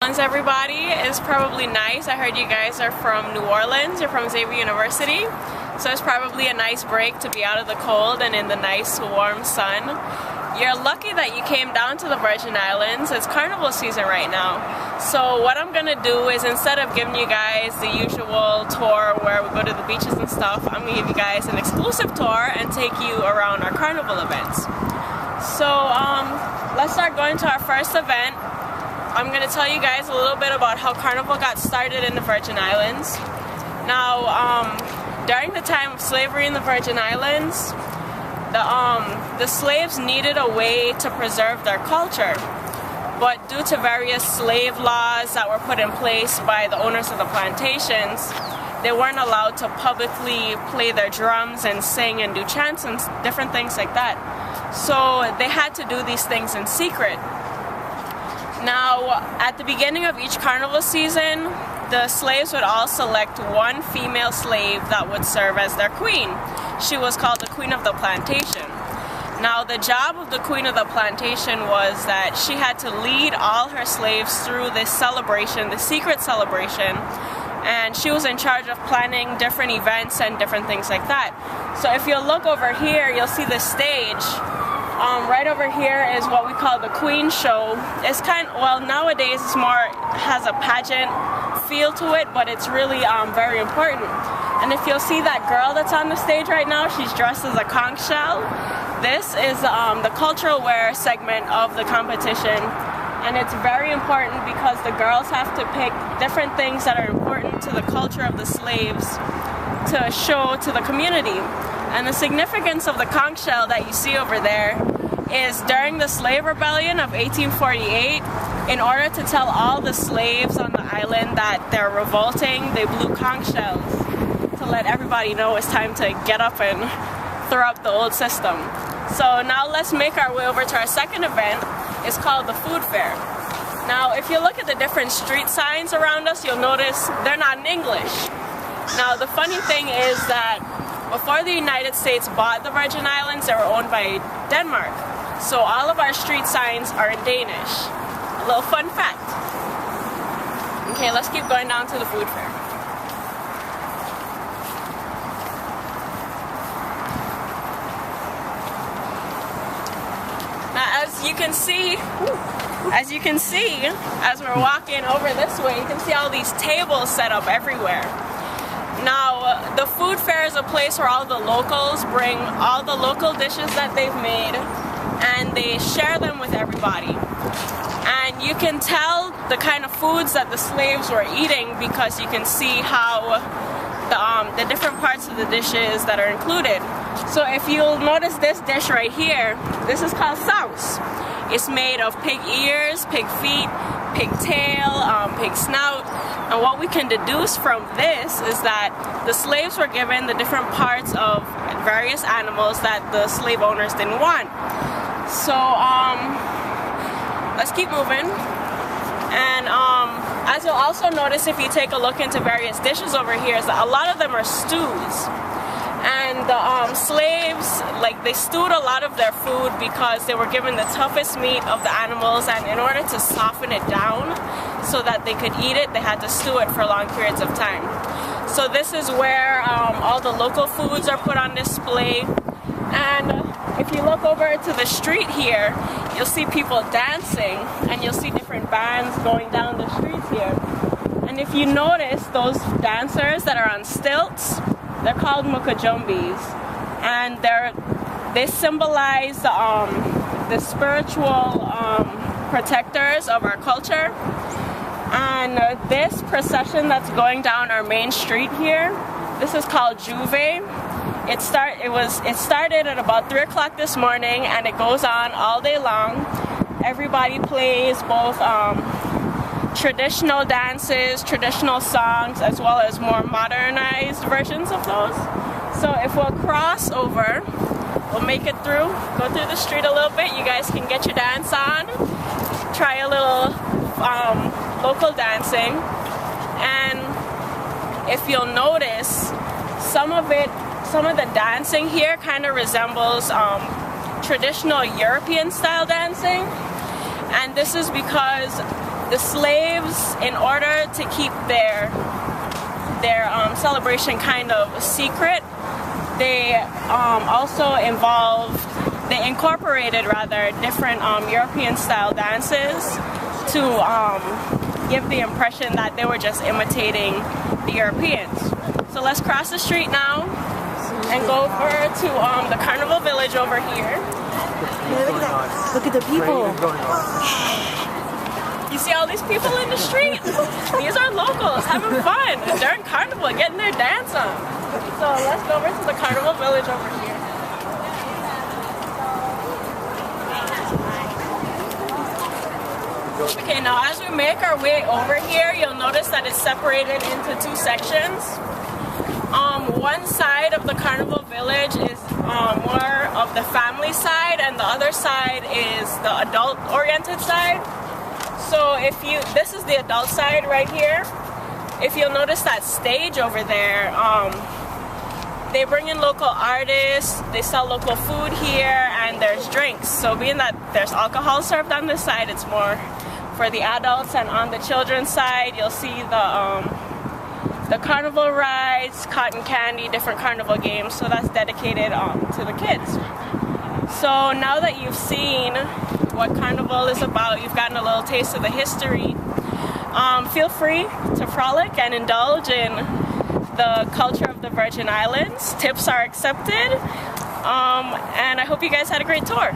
Everybody is probably nice. I heard you guys are from New Orleans. You're from Xavier University, so it's probably a nice break to be out of the cold and in the nice warm sun. You're lucky that you came down to the Virgin Islands. It's Carnival season right now. So what I'm gonna do is, instead of giving you guys the usual tour where we go to the beaches and stuff, I'm gonna give you guys an exclusive tour and take you around our Carnival events. So let's start going to our first event. I'm going to tell you guys a little bit about how Carnival got started in the Virgin Islands. Now, during the time of slavery in the Virgin Islands, the slaves needed a way to preserve their culture. But due to various slave laws that were put in place by the owners of the plantations, they weren't allowed to publicly play their drums and sing and do chants and different things like that. So they had to do these things in secret. Now, at the beginning of each carnival season, the slaves would all select one female slave that would serve as their queen. She was called the Queen of the Plantation. Now, the job of the Queen of the Plantation was that she had to lead all her slaves through this celebration, the secret celebration, and she was in charge of planning different events and different things like that. So if you look over here, you'll see the stage. Right over here is what we call the Queen Show. It's well, nowadays it's more, has a pageant feel to it, but it's really very important. And if you'll see that girl that's on the stage right now, she's dressed as a conch shell. This is the cultural wear segment of the competition. And it's very important because the girls have to pick different things that are important to the culture of the slaves to show to the community. And the significance of the conch shell that you see over there is during the slave rebellion of 1848, in order to tell all the slaves on the island that they're revolting, they blew conch shells to let everybody know it's time to get up and throw out the old system. So now let's make our way over to our second event. It's called the Food Fair. Now, if you look at the different street signs around us, you'll notice they're not in English. Now, the funny thing is that before the United States bought the Virgin Islands, they were owned by Denmark. So all of our street signs are in Danish. A little fun fact. Okay, let's keep going down to the food fair. Now, as you can see, as we're walking over this way, you can see all these tables set up everywhere. Now, the food fair is a place where all the locals bring all the local dishes that they've made and they share them with everybody. And you can tell the kind of foods that the slaves were eating because you can see how the different parts of the dishes that are included. So if you'll notice this dish right here, this is called sauce. It's made of pig ears, pig feet, pig tail, pig snout. And what we can deduce from this is that the slaves were given the different parts of various animals that the slave owners didn't want. So let's keep moving. And as you'll also notice if you take a look into various dishes over here, is that a lot of them are stews. And the slaves, they stewed a lot of their food because they were given the toughest meat of the animals, and in order to soften it down so that they could eat it, they had to stew it for long periods of time. So this is where all the local foods are put on display. And if you look over to the street here, you'll see people dancing, and you'll see different bands going down the streets here. And if you notice, those dancers that are on stilts, they're called mukajumbis, and they symbolize the spiritual protectors of our culture. And this procession that's going down our main street here, this is called Juve. It started at about 3 o'clock this morning, and it goes on all day long. Everybody plays both traditional dances, traditional songs, as well as more modernized versions of those. So if we'll cross over, we'll make it through, go through the street a little bit. You guys can get your dance on, try a little local dancing. And if you'll notice, some of the dancing here kind of resembles traditional European style dancing. And this is because the slaves, in order to keep their celebration kind of secret, they incorporated rather different European style dances to give the impression that they were just imitating the Europeans. So let's cross the street now and go over to the Carnival Village over here. Look at the people. You see all these people in the street? These are locals having fun during Carnival, getting their dance on. So let's go over to the Carnival Village over here. Okay, now as we make our way over here, you'll notice that it's separated into two sections. One side of the Carnival Village is more of the family side, and the other side is the adult-oriented side. So this is the adult side right here. If you'll notice that stage over there, they bring in local artists, they sell local food here, and there's drinks. So being that there's alcohol served on this side, it's more for the adults, and on the children's side, you'll see the carnival rides, cotton candy, different carnival games. So that's dedicated to the kids. So now that you've seen what Carnival is about, you've gotten a little taste of the history, feel free to frolic and indulge in the culture of the Virgin Islands. Tips are accepted, and I hope you guys had a great tour.